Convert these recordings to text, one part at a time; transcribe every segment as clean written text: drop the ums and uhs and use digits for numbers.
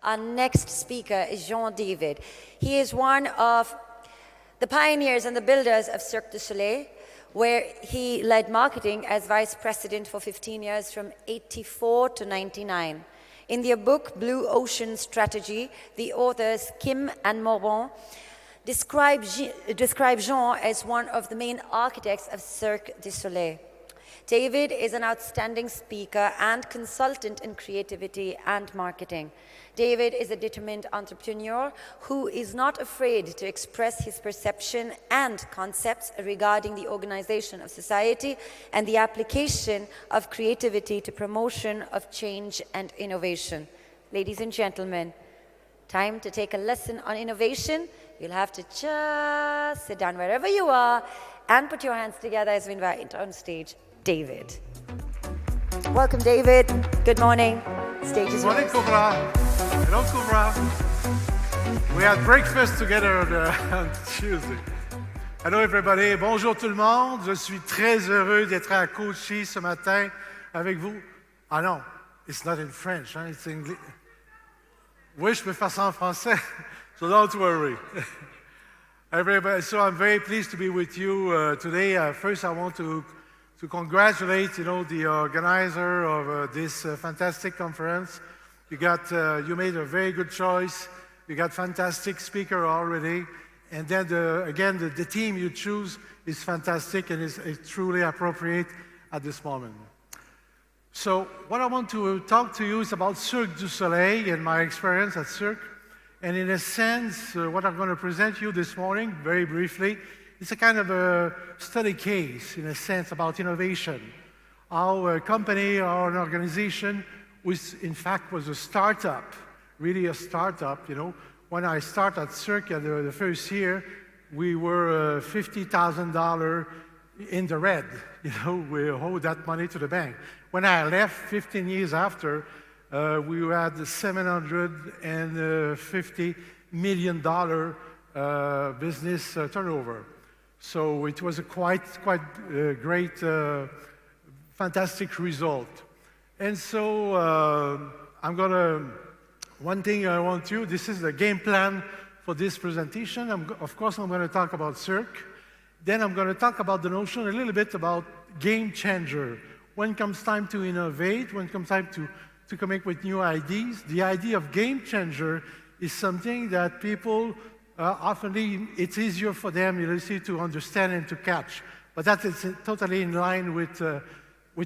Our next speaker is Jean David. He is one of the pioneers and the builders of Cirque du Soleil, where he led marketing as vice president for 15 years from 84 to 99. In their book, Blue Ocean Strategy, the authors Kim and Morvan describe Jean as one of the main architects of Cirque du Soleil. David is an outstanding speaker and consultant in creativity and marketing. David is a determined entrepreneur who is not afraid to express his perception and concepts regarding the organization of society and the application of creativity to promotion of change and innovation. Ladies and gentlemen, time to take a lesson on innovation. You'll have to just sit down wherever you are and put your hands together as we invite on stage David. Welcome, David. Good morning. Stage is yours. Good morning, Cobra. Hello, Cobra. We had breakfast together on Tuesday. Hello, everybody. Bonjour tout le monde. Je suis très heureux d'être à Kochi ce matin avec vous. Ah non, it's not in French, hein? It's English. Oui, je peux faire ça en français, so don't worry. Everybody, so I'm very pleased to be with you today. First, I want to congratulate, the organizer of this fantastic conference. You made a very good choice. You got fantastic speaker already. And then, the team you choose is fantastic and is truly appropriate at this moment. So what I want to talk to you is about Cirque du Soleil and my experience at Cirque. And in a sense, what I'm going to present you this morning, very briefly, it's a kind of a study case, in a sense, about innovation. Our company, our organization, which in fact was a startup, really a startup. When I started at Cirque the first year, we were $50,000 in the red. We owed that money to the bank. When I left 15 years after, we had $750 million business turnover. So it was a quite great, fantastic result. And so one thing I want you, this is the game plan for this presentation. Of course, I'm going to talk about Cirque. Then I'm going to talk about the notion a little bit about game changer. When comes time to innovate, when comes time to come up with new ideas, the idea of game changer is something that people often, it's easier for them, to understand and to catch. But that is totally in line with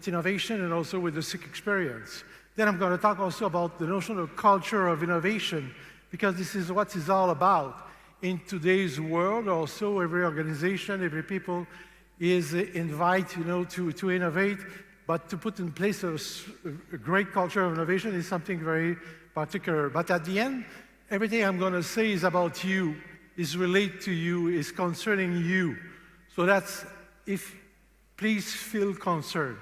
innovation and also with the Cirque experience. Then I'm going to talk also about the notion of culture of innovation, because this is what it's all about. In today's world, also, every organization, every people is invited, to innovate, but to put in place a great culture of innovation is something very particular. But at the end, everything I'm going to say is about you, is related to you, is concerning you. So please feel concerned.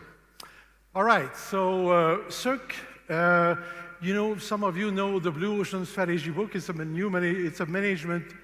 All right, so Cirque, some of you know the Blue Ocean Strategy book. It's a management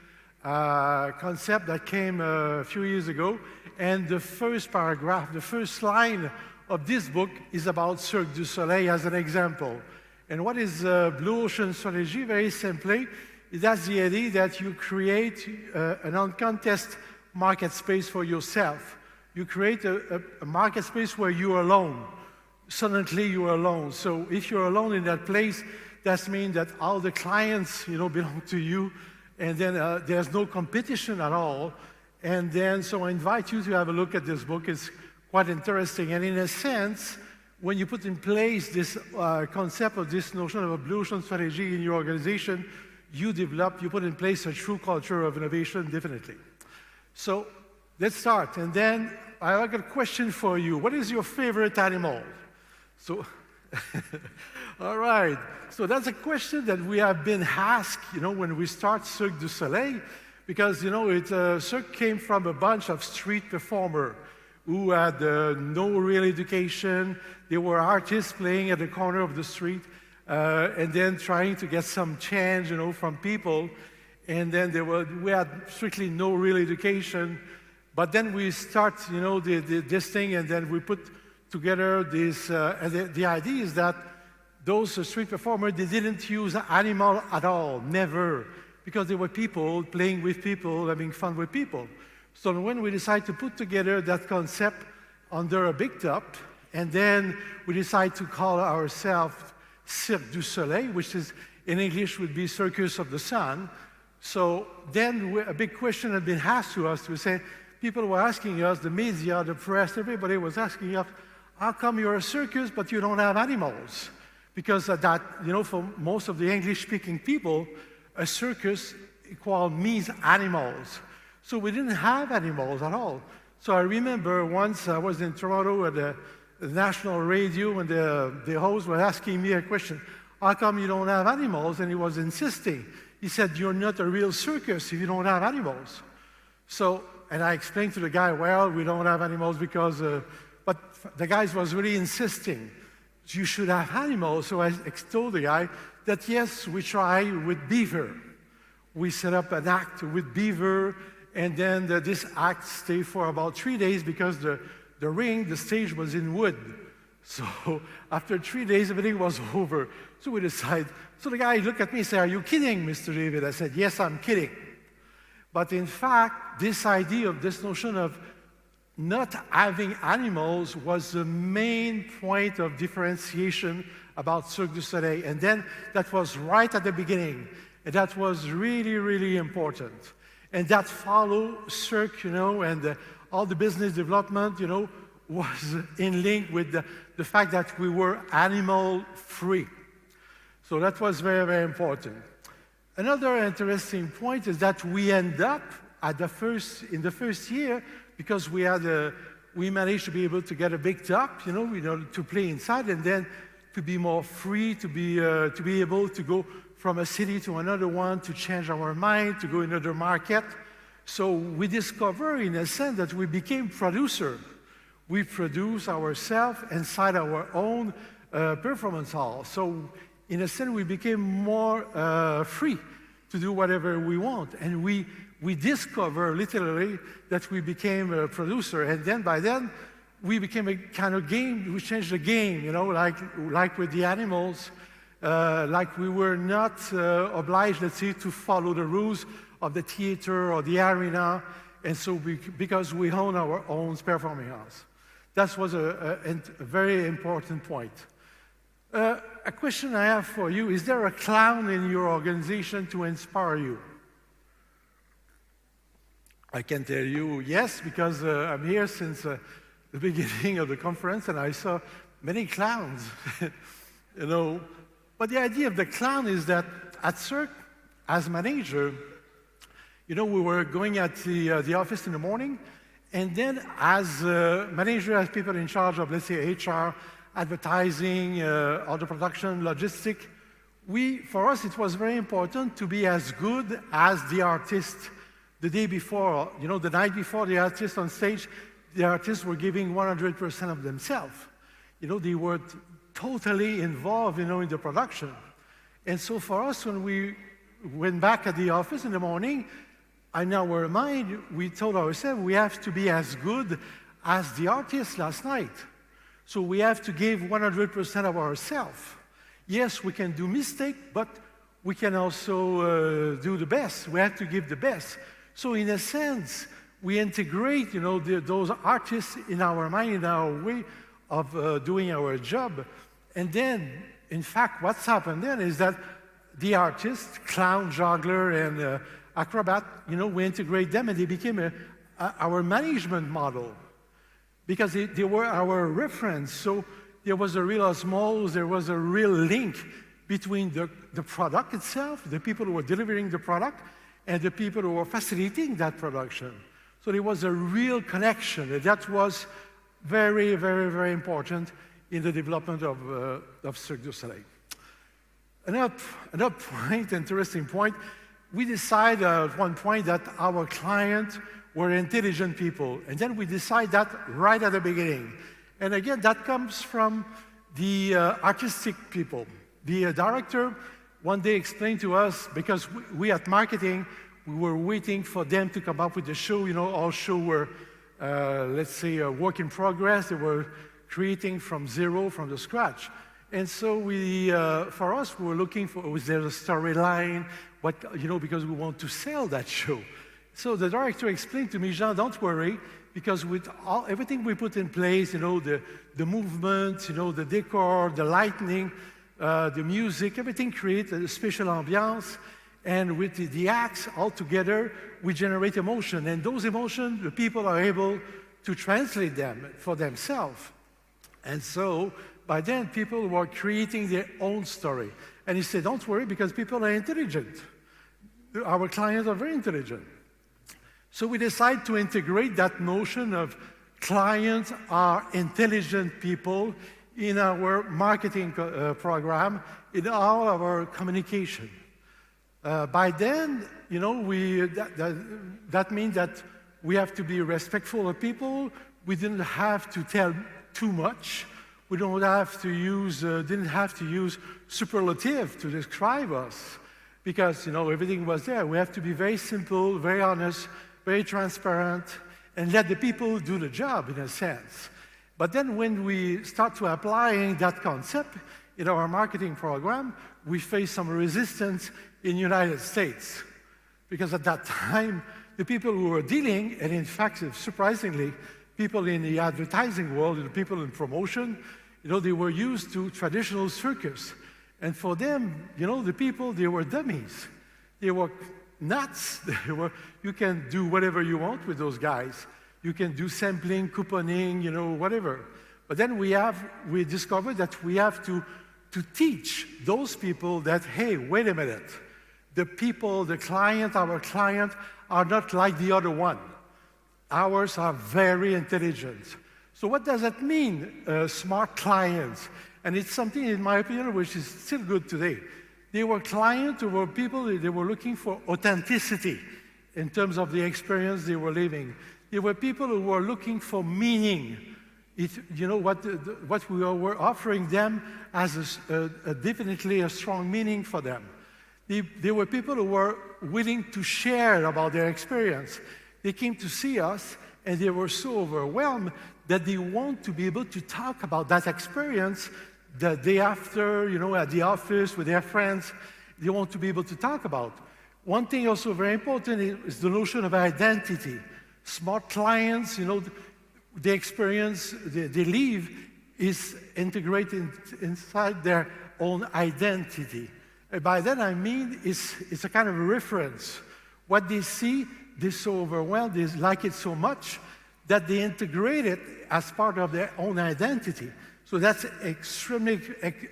concept that came a few years ago. And the first paragraph, the first line of this book is about Cirque du Soleil as an example. And what is Blue Ocean Strategy? Very simply, that's the idea that you create an uncontested market space for yourself. You create a market space where you are alone. Suddenly you are alone. So if you're alone in that place, that means that all the clients, belong to you, and then there's no competition at all. And then, so I invite you to have a look at this book. It's quite interesting. And in a sense, when you put in place this concept of this notion of a Blue Ocean Strategy in your organization, you put in place a true culture of innovation, definitely. So let's start. And then I got a question for you. What is your favorite animal? So, all right. So that's a question that we have been asked, when we start Cirque du Soleil, because, Cirque came from a bunch of street performers who had no real education. They were artists playing at the corner of the street and then trying to get some change, from people. And then we had strictly no real education. But then we start, this thing, and then we put together this. The idea is that those street performers, they didn't use animal at all, never, because they were people playing with people, having fun with people. So when we decided to put together that concept under a big top, and then we decided to call ourselves Cirque du Soleil, which is in English would be Circus of the Sun. So then a big question had been asked to us. We say, people were asking us, the media, the press, everybody was asking us, how come you're a circus but you don't have animals? Because that, you know, for most of the English-speaking people, a circus means animals. So we didn't have animals at all. So I remember once I was in Toronto at the national radio and the host was asking me a question, how come you don't have animals? And he was insisting. He said, you're not a real circus if you don't have animals. So, and I explained to the guy, well, we don't have animals because, but the guy was really insisting, you should have animals. So I told the guy that yes, we try with beaver. We set up an act with beaver, and then this act stayed for about 3 days because the stage was in wood. So after 3 days, everything was over. So we decided, so the guy looked at me and said, are you kidding, Mr. David? I said, yes, I'm kidding. But in fact, this idea of this notion of not having animals was the main point of differentiation about Cirque du Soleil. And then that was right at the beginning. And that was really, really important. And that followed Cirque, you know, and all the business development, you know, was in link with the fact that we were animal-free. So that was very, very important. Another interesting point is that we end up in the first year, because we managed to be able to get a big top, you know, to play inside, and then to be more free, to be able to go from a city to another one, to change our mind, to go in another market. So we discovered, in a sense, that we became producer. We produce ourselves inside our own performance hall. So in a sense, we became more free to do whatever we want. And we discover literally that we became a producer. And then by then, we became a kind of game. We changed the game, you know, like with the animals, like we were not obliged, let's say, to follow the rules of the theater or the arena. And so because we own our own performing house. That was a very important point. A question I have for you, is there a clown in your organization to inspire you? I can tell you yes, because I'm here since the beginning of the conference, and I saw many clowns, you know. But the idea of the clown is that at Cirque, as manager, you know, we were going at the office in the morning, and then as manager, as people in charge of, let's say, HR, advertising, all the production, logistic, for us, it was very important to be as good as the artist the day before. You know, the night before, the artist on stage, the artists were giving 100% of themselves. You know, they were totally involved, you know, in the production. And so for us, when we went back at the office in the morning, in our mind, we told ourselves we have to be as good as the artist last night. So we have to give 100% of ourselves. Yes, we can do mistakes, but we can also do the best. We have to give the best. So in a sense, we integrate, you know, those artists in our mind, in our way of doing our job. And then, in fact, what's happened then is that the artists, clown, juggler, and acrobat, you know, we integrate them, and they became our management model, because they were our reference. So there was a real osmosis, there was a real link between the product itself, the people who were delivering the product, and the people who were facilitating that production. So there was a real connection, and that was very, very, very important in the development of Cirque du Soleil. Another point, interesting point, we decided at one point that our clients were intelligent people, and then we decided that right at the beginning. And again, that comes from the artistic people. The director one day explained to us, because we at marketing, we were waiting for them to come up with the show. You know, all shows were, let's say, a work in progress. They were creating from zero, from the scratch. And so for us, we were looking for, was there a storyline? Because we want to sell that show. So the director explained to me, Jean, don't worry, because with everything we put in place, the movement, the decor, the lighting, the music, everything creates a special ambiance. And with the acts all together, we generate emotion. And those emotions, the people are able to translate them for themselves. And so by then, people were creating their own story. And he said, don't worry, because people are intelligent. Our clients are very intelligent. So we decided to integrate that notion of clients are intelligent people in our marketing program, in all of our communication. By then, that means that we have to be respectful of people. We didn't have to tell too much. We didn't have to use superlative to describe us, because everything was there. We have to be very simple, very honest, very transparent, and let the people do the job in a sense. But then when we start to applying that concept in our marketing program, we face some resistance in the United States. Because at that time, the people who were dealing, and in fact, surprisingly, people in the advertising world, the people in promotion, they were used to traditional circus. And for them, the people, they were dummies. They were nuts. You can do whatever you want with those guys. You can do sampling, couponing, whatever. But then we discovered that we have to teach those people that, hey, wait a minute. The people, our client, are not like the other one. Ours are very intelligent. So what does that mean, smart clients? And it's something, in my opinion, which is still good today. They were clients who were people, they were looking for authenticity in terms of the experience they were living. They were people who were looking for meaning. What we were offering them as definitely a strong meaning for them. They were people who were willing to share about their experience. They came to see us, and they were so overwhelmed that they want to be able to talk about that experience the day after, at the office with their friends. They want to be able to talk about. One thing also very important is the notion of identity. Smart clients, the experience they live is integrated inside their own identity. And by that I mean it's a kind of a reference. What they see, they're so overwhelmed, they like it so much that they integrate it as part of their own identity. So that's extremely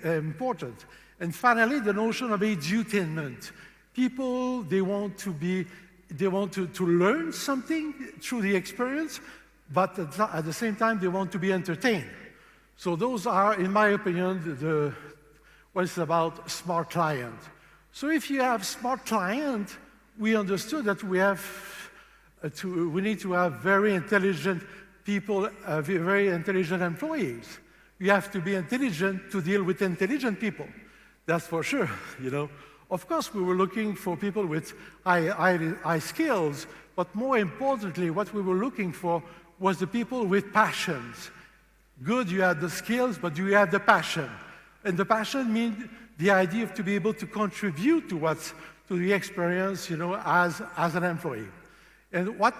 important. And finally, the notion of edutainment. People, they want to learn something through the experience, but at the same time, they want to be entertained. So those are, in my opinion, what it's about smart client. So if you have smart client, we understood that we need to have very intelligent people, very intelligent employees. You have to be intelligent to deal with intelligent people. That's for sure, Of course, we were looking for people with high skills, but more importantly, what we were looking for was the people with passions. Good, you had the skills, but do you have the passion? And the passion means the idea of to be able to contribute to the experience, as an employee. And what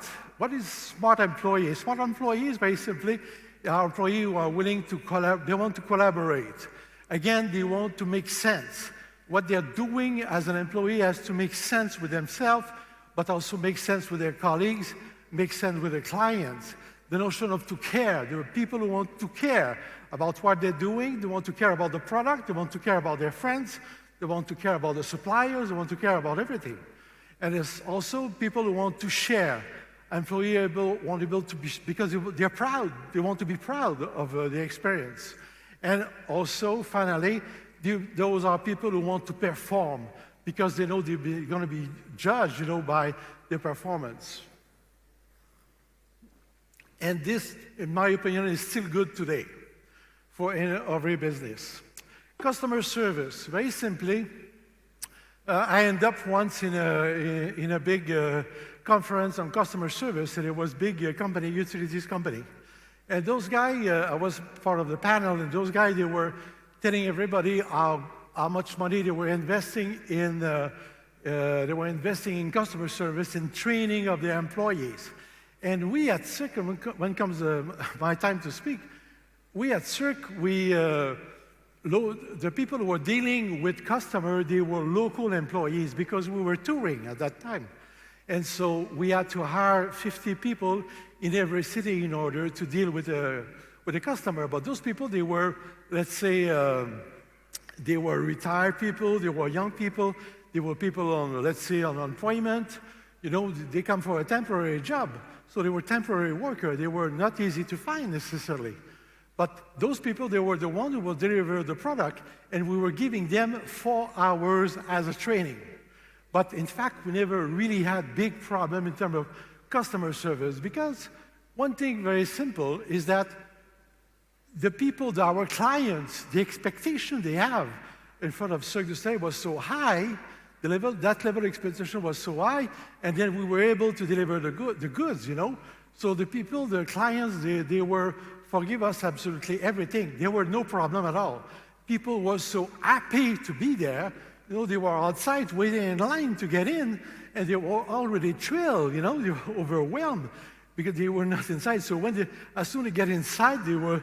is smart employee? Smart employee is very simply our employees who are willing to they want to collaborate. Again, they want to make sense. What they're doing as an employee has to make sense with themselves, but also make sense with their colleagues, make sense with their clients. The notion of to care. There are people who want to care about what they're doing. They want to care about the product. They want to care about their friends. They want to care about the suppliers. They want to care about everything. And there's also people who want to share. Employees want to be able to be, because they're proud. They want to be proud of the experience. And also, finally, those are people who want to perform because they know they're going to be judged, by their performance. And this, in my opinion, is still good today for every business. Customer service, very simply, I ended up once in a big conference on customer service, and it was big company, utilities company. And those guys, I was part of the panel, and those guys, they were telling everybody how much money they were investing in customer service and training of their employees. And we at Cirque, when comes my time to speak, we at Cirque, the people who were dealing with customers, they were local employees because we were touring at that time. And so we had to hire 50 people in every city in order to deal with the customer. But those people, they were, let's say, they were retired people, they were young people, they were people on, let's say, on unemployment. You know, they come for a temporary job. So they were temporary workers. They were not easy to find necessarily. But those people, they were the ones who would deliver the product, and we were giving them 4 hours as a training. But in fact, we never really had big problem in terms of customer service, because one thing very simple is that the people, our clients, the expectation they have in front of Cirque du Soleil was so high, that level of expectation was so high, and then we were able to deliver the goods, you know? So the people, the clients, they were forgive us absolutely everything. There were no problem at all. People were so happy to be there. You know, they were outside waiting in line to get in, and they were already thrilled, you know, they were overwhelmed because they were not inside. So as soon as they get inside, they were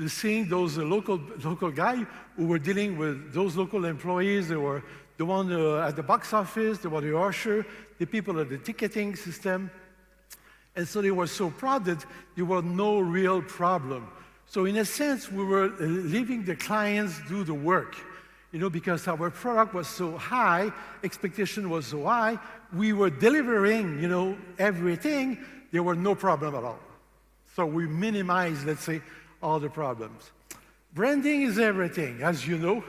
seeing those local guys who were dealing with those local employees. They were the one at the box office, they were the usher, the people at the ticketing system. And so they were so proud that there was no real problem. So in a sense, we were leaving the clients do the work, you know, because our product was so high, expectation was so high, we were delivering, you know, everything, there were no problem at all. So we minimized, let's say, all the problems. Branding is everything, as you know.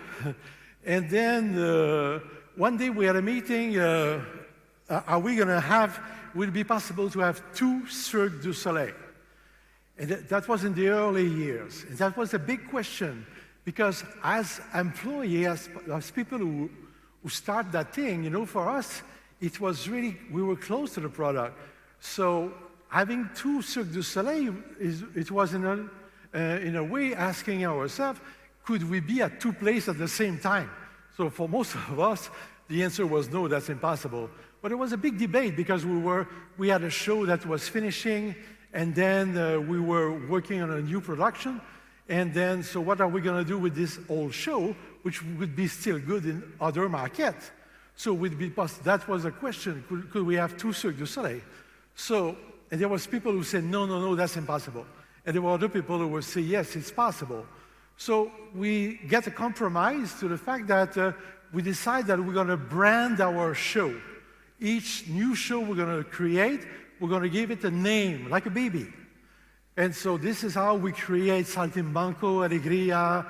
And then one day we had a meeting, are we going to have, will it be possible to have 2 Cirque du Soleil? And that was in the early years. And that was a big question, because as employees, as people who start that thing, you know, for us, it was really, we were close to the product. So having 2 Cirque du Soleil, it was in a way asking ourselves, could we be at 2 places at the same time? So for most of us, the answer was no, that's impossible. But it was a big debate because we had a show that was finishing, and then we were working on a new production. And then, so what are we going to do with this old show, which would be still good in other markets? So that was a question, could we have 2 Cirque du Soleil? So, and there was people who said, no, that's impossible. And there were other people who would say, yes, it's possible. So we get a compromise to the fact that we decide that we're going to brand our show. Each new show we're going to create, we're going to give it a name, like a baby. And so this is how we create Saltimbanco, Alegria,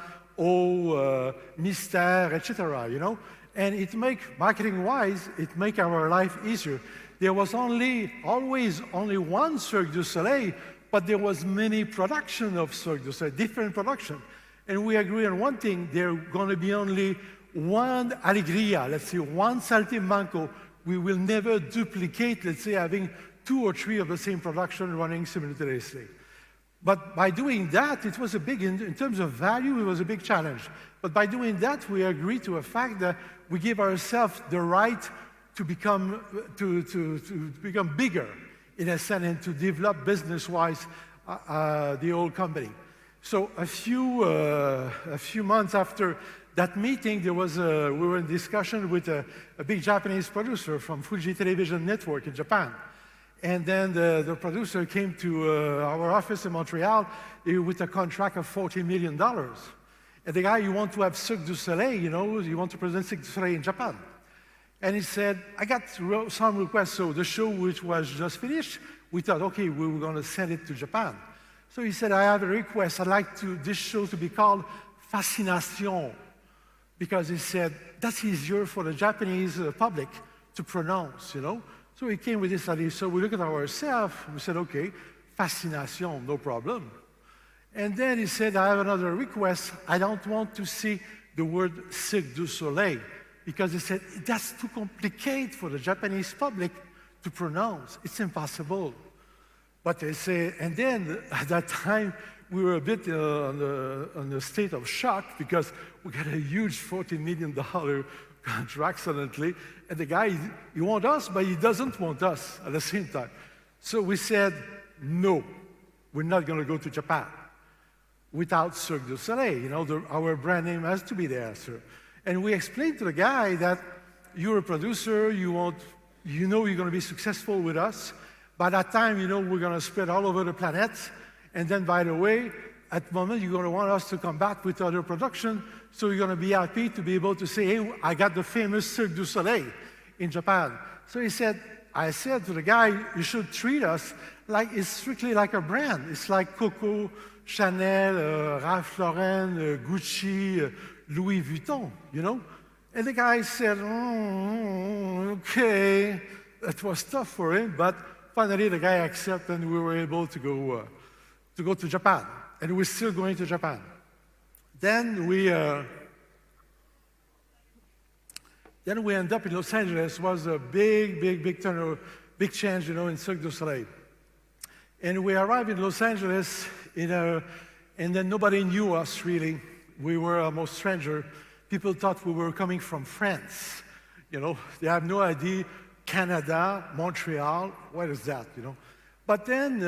Mystère, etc., you know? And it makes, marketing-wise, it makes our life easier. There was always only one Cirque du Soleil, but there was many production of Cirque du Soleil, different production. And we agree on one thing, there going to be only one Alegria, let's say one Saltimbanco. We will never duplicate, let's say, having 2 or 3 of the same production running simultaneously. But by doing that, it was a big, in terms of value, it was a big challenge. But by doing that, we agreed to a fact that we give ourselves the right to become bigger, in a sense, and to develop business-wise the whole company. So a few months after that meeting, we were in discussion with a big Japanese producer from Fuji Television Network in Japan. And then the producer came to our office in Montreal with a contract of $40 million. And the guy, you want to have Cirque du Soleil, you know, you want to present Cirque du Soleil in Japan. And he said, I got some requests. So the show, which was just finished, we thought, okay, we were going to send it to Japan. So he said, I have a request. I'd like this show to be called Fascination, because he said, that's easier for the Japanese public to pronounce, you know? So he came with this idea. So we looked at ourselves, we said, okay, Fascination, no problem. And then he said, I have another request. I don't want to see the word Cirque du Soleil, because he said, that's too complicated for the Japanese public to pronounce. It's impossible. But they say, and then at that time, we were a bit on the state of shock because we got a huge $40 million contract suddenly, and the guy, he wants us, but he doesn't want us at the same time. So we said, no, we're not going to go to Japan without Cirque du Soleil. You know, our brand name has to be there, sir. And we explained to the guy that you're a producer, you know you're going to be successful with us. By that time, you know, we're going to spread all over the planet. And then, by the way, at the moment, you're going to want us to come back with other production. So you're going to be happy to be able to say, hey, I got the famous Cirque du Soleil in Japan. So I said to the guy, you should treat us like it's strictly like a brand. It's like Coco, Chanel, Ralph Lauren, Gucci, Louis Vuitton, you know? And the guy said, oh, okay. That was tough for him, but finally the guy accepted and we were able to go to Japan. And we're still going to Japan. Then we end up in Los Angeles. It was a big turnover, big change, you know, in Cirque du Soleil. And we arrived in Los Angeles, and then nobody knew us, really. We were almost strangers. People thought we were coming from France. You know, they have no idea. Canada, Montreal, what is that, you know? But then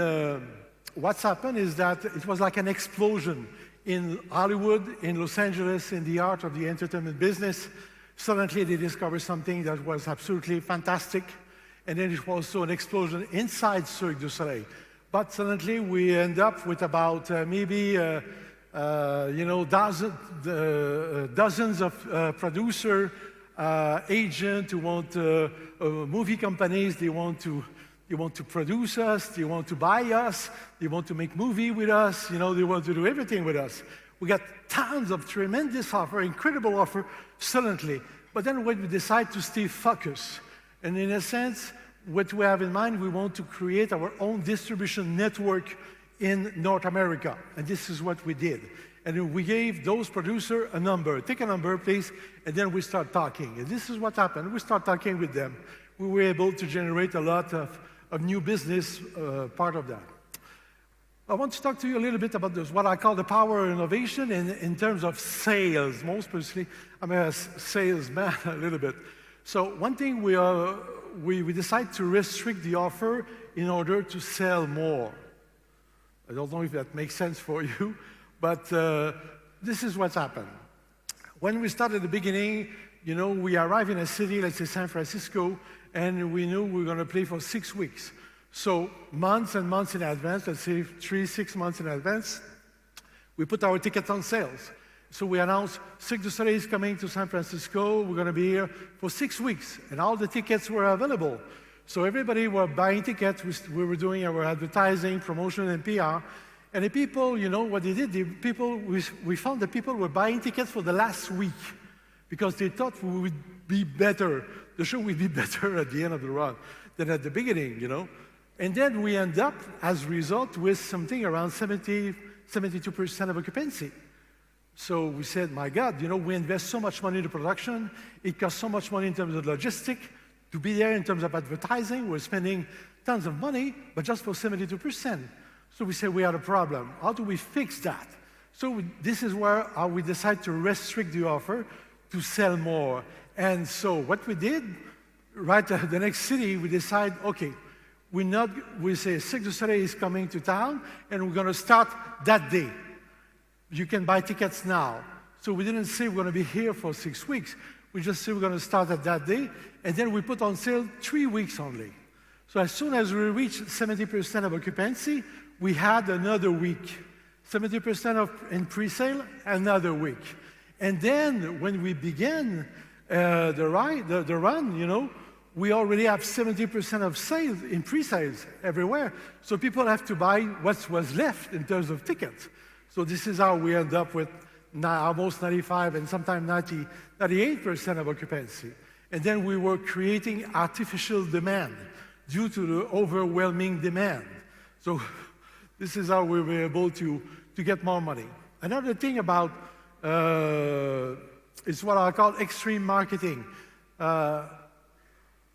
what's happened is that it was like an explosion in Hollywood, in Los Angeles, in the art of the entertainment business. Suddenly they discovered something that was absolutely fantastic. And then it was also an explosion inside Cirque du Soleil. But suddenly we end up with about maybe dozens of producer, agents who want movie companies. They want to produce us. They want to buy us. They want to make movie with us. You know, they want to do everything with us. We got tons of tremendous offer, incredible offer, suddenly. But then when we decide to stay focused, and in a sense, what we have in mind, we want to create our own distribution network in North America. And this is what we did. And we gave those producers a number. Take a number, please, and then we start talking. And this is what happened. We start talking with them. We were able to generate a lot of new business part of that. I want to talk to you a little bit about this, what I call the power of innovation in terms of sales. Most personally, I'm a salesman a little bit. So one thing we decided to restrict the offer in order to sell more. I don't know if that makes sense for you, but this is what's happened. When we started at the beginning, you know, we arrived in a city, let's say San Francisco, and we knew we were going to play for 6 weeks. So months and months in advance, let's say 3-6 months in advance, we put our tickets on sales. So we announced Cirque du Soleil is coming to San Francisco. We're going to be here for 6 weeks, and all the tickets were available. So everybody were buying tickets. We were doing our advertising, promotion, and PR. And the people, you know what they did? We found that people were buying tickets for the last week because they thought we would be better. The show would be better at the end of the run than at the beginning, you know. And then we end up, as a result, with something around 72% of occupancy. So we said, my God, you know, we invest so much money in the production. It costs so much money in terms of logistics. To be there in terms of advertising, we're spending tons of money, but just for 72%. So we said we had a problem. How do we fix that? So this is where we decide to restrict the offer to sell more. And so what we did, right at the next city, we decide, okay, we say Cirque du Soleil is coming to town, and we're going to start that day. You can buy tickets now. So we didn't say we're going to be here for 6 weeks. We just said we're going to start at that day, and then we put on sale 3 weeks only. So as soon as we reached 70% of occupancy, we had another week. 70% in pre-sale, another week. And then when we began the run, you know, we already have 70% of sales in pre-sales everywhere. So people have to buy what was left in terms of tickets. So this is how we end up with almost 95 and sometimes 98% of occupancy. And then we were creating artificial demand due to the overwhelming demand. So this is how we were able to get more money. Another thing about is what I call extreme marketing.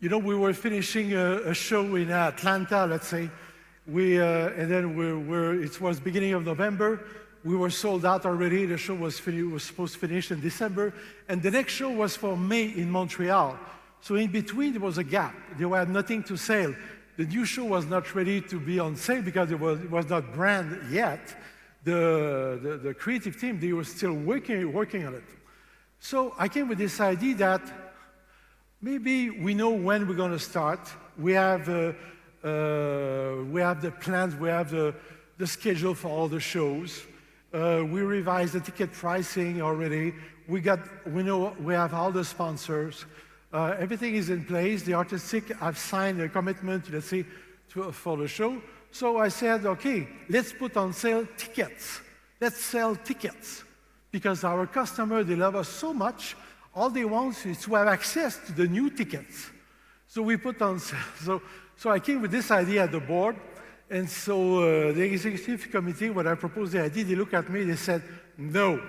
You know, we were finishing a show in Atlanta, let's say, And then it was beginning of November. We were sold out already. The show was supposed to finish in December. And the next show was for May in Montreal. So in between, there was a gap. There was nothing to sell. The new show was not ready to be on sale because it was not brand yet. The creative team, they were still working on it. So I came with this idea that maybe we know when we're going to start. We have the plans, we have the schedule for all the shows. We revised the ticket pricing already. We know we have all the sponsors. Everything is in place. The artistic have signed a commitment, let's say, for the show. So I said, okay, let's put on sale tickets. Let's sell tickets. Because our customers, they love us so much, all they want is to have access to the new tickets. So we put on sale. So I came with this idea at the board. And so the executive committee, when I proposed the idea, they looked at me, they said, no,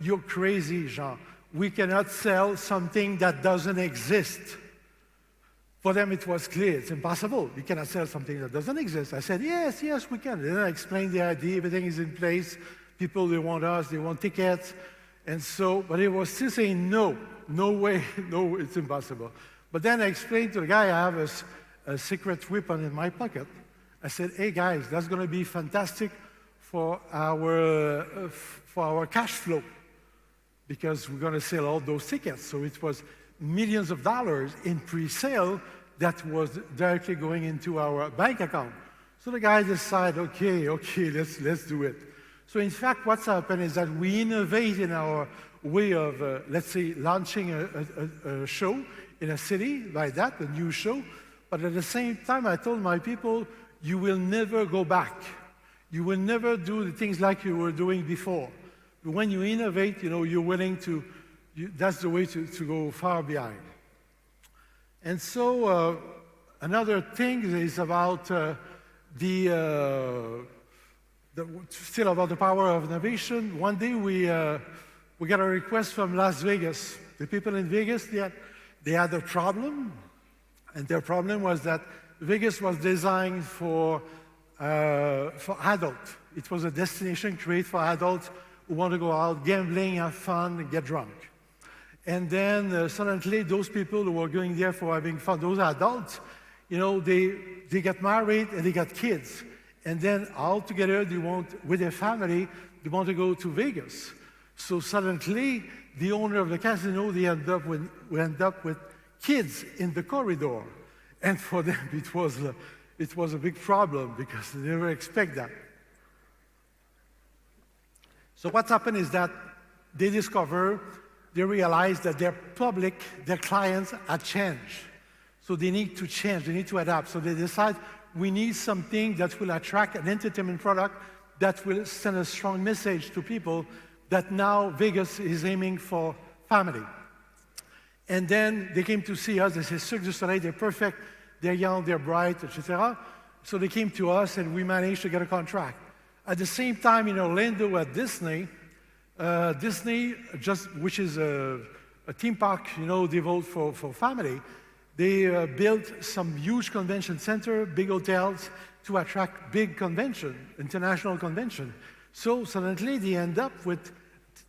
you're crazy, Jean. We cannot sell something that doesn't exist. For them, it was clear. It's impossible. We cannot sell something that doesn't exist. I said, yes, we can. And then I explained the idea. Everything is in place. People, they want us. They want tickets. And so, but he was still saying, no way. No, it's impossible. But then I explained to the guy, I have a secret weapon in my pocket. I said, hey, guys, that's going to be fantastic for our cash flow, because we're going to sell all those tickets. So it was millions of dollars in pre-sale that was directly going into our bank account. So the guy decided, okay, let's do it. So in fact, what's happened is that we innovate in our way of, let's say, launching a show in a city like that, a new show. But at the same time, I told my people, you will never go back. You will never do the things like you were doing before. When you innovate, you're willing to, that's the way to go far behind. And so another thing is about still about the power of innovation. One day we got a request from Las Vegas. The people in Vegas, they had a problem, and their problem was that Vegas was designed for adults. It was a destination created for adults who want to go out, gambling, have fun, and get drunk. And then suddenly, those people who were going there for having fun, those adults, they get married and they got kids. And then all together, with their family, they want to go to Vegas. So suddenly, the owner of the casino, we end up with kids in the corridor. And for them, it was a big problem because they never expect that. So what's happened is that they realize that their clients are changed. So they need to change, they need to adapt. So they decide we need something that will attract an entertainment product that will send a strong message to people that now Vegas is aiming for family. And then they came to see us. They said, Cirque du Soleil, they're perfect, they're young, they're bright, etc. So they came to us, and we managed to get a contract. At the same time, in Orlando at Disney, which is a theme park, devoted for family, they built some huge convention center, big hotels, to attract big convention, international convention. So suddenly they end up with,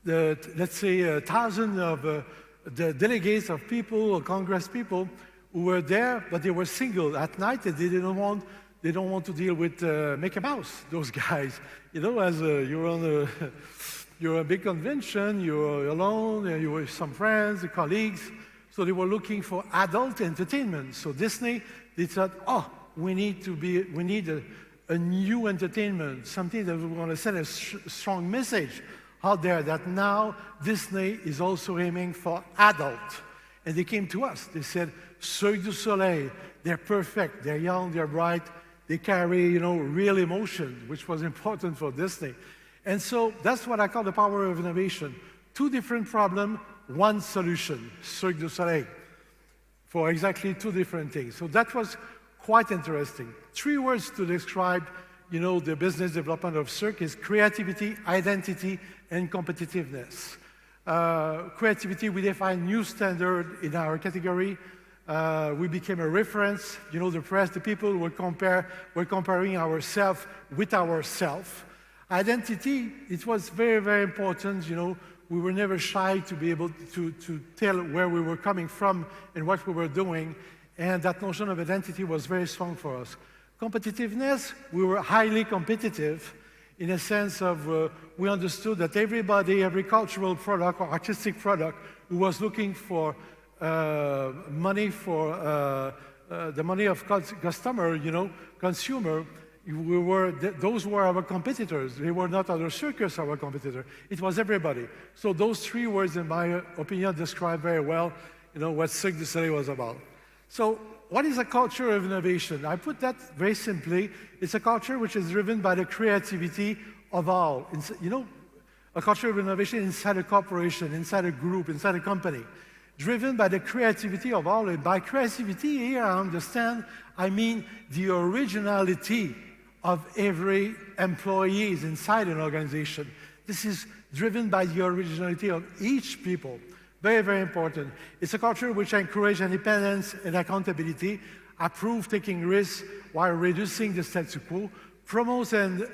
let's say, thousands of the delegates of people, or Congress people, who were there, but they were single at night, and they don't want to deal with Mickey Mouse, those guys. As you're a big convention, you're alone, you're with some friends, colleagues. So they were looking for adult entertainment. So Disney, they thought, we need a new entertainment, something that we want to send a strong message out there that now Disney is also aiming for adult. And they came to us. They said, Cirque du Soleil, they're perfect, they're young, they're bright, they carry, real emotion, which was important for Disney. And so that's what I call the power of innovation. Two different problems, one solution, Cirque du Soleil, for exactly two different things. So that was quite interesting. 3 words to describe, the business development of Cirque is creativity, identity, and competitiveness. Creativity, we define new standard in our category. We became a reference. You know, the press, the people were comparing ourselves with ourselves. Identity, it was very, very important. You know, we were never shy to be able to tell where we were coming from and what we were doing. And that notion of identity was very strong for us. Competitiveness, we were highly competitive in a sense of we understood that everybody, every cultural product or artistic product who was looking for money for the money of customer, you know, consumer, those were our competitors. They were not other circus, our competitor. It was everybody. So those three words, in my opinion, describe very well, you know, what Cirque du Soleil was about. So what is a culture of innovation? I put that very simply. It's a culture which is driven by the creativity of all. You know, a culture of innovation inside a corporation, inside a group, inside a company, driven by the creativity of all. And by creativity here, I understand, I mean the originality of every employee inside an organization. This is driven by the originality of each people. Very, very important. It's a culture which encourages independence and accountability, approves taking risks while reducing the status quo, promotes and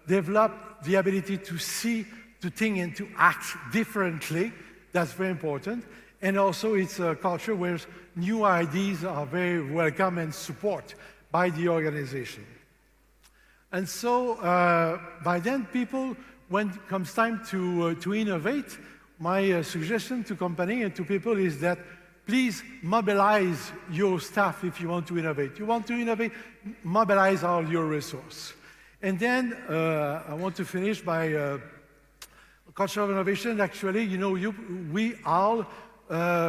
develops the ability to see, to think, and to act differently. That's very important. And also, it's a culture where new ideas are very welcome and supported by the organization. And so, by then, people, when it comes time to innovate, my suggestion to company and to people is that please mobilize your staff if you want to innovate. You want to innovate, mobilize all your resources. And then I want to finish by culture of innovation. Actually, you know, we all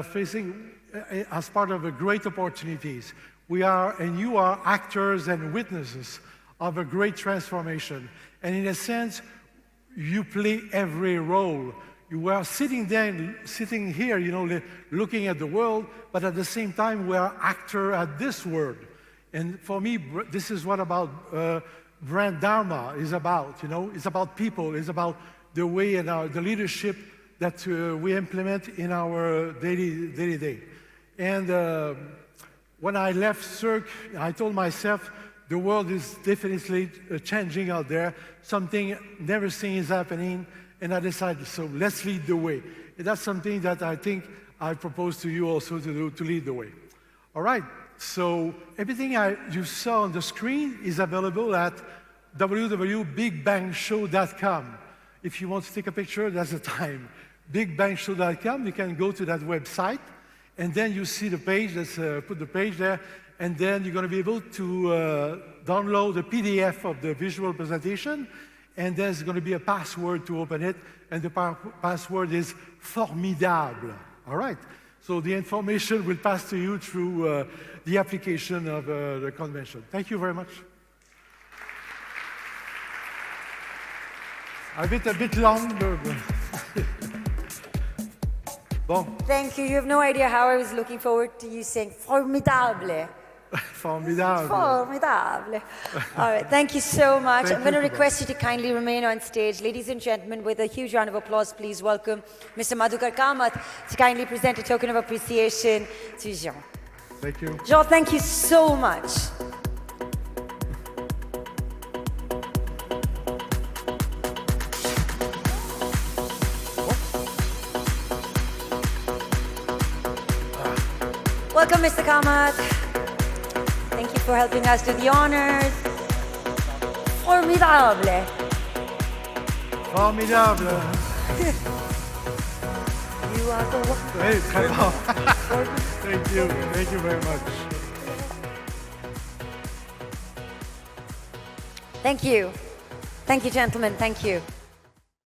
facing as part of a great opportunities. We are, and you are, actors and witnesses of a great transformation. And in a sense, you play every role. You are sitting here, you know, looking at the world, but at the same time, we are actor at this world. And for me, this is what about brand Dharma is about, you know. It's about people. It's about the way and the leadership that we implement in our daily day. And when I left Cirque, I told myself, the world is definitely changing out there. Something never seen is happening. And I decided, so let's lead the way. And that's something that I think I propose to you also to do, to lead the way. All right, so everything you saw on the screen is available at www.bigbangshow.com. If you want to take a picture, that's the time. Bigbangshow.com, you can go to that website, and then you see the page, let's put the page there, and then you're going to be able to download the PDF of the visual presentation, and there's going to be a password to open it, and the password is formidable. All right? So the information will pass to you through the application of the convention. Thank you very much. A bit long, but bon. Thank you. You have no idea how I was looking forward to you saying formidable. Formidable. Formidable. All right, thank you so much. I'm going to request you to kindly remain on stage. Ladies and gentlemen, with a huge round of applause, please welcome Mr. Madhukar Kamath to kindly present a token of appreciation to Jean. Thank you. Jean, thank you so much. Welcome, Mr. Kamath. Thank you for helping us do the honors. Formidable. Formidable. You are the one. Hey, come on. Thank you. Thank you very much. Thank you. Thank you, gentlemen. Thank you.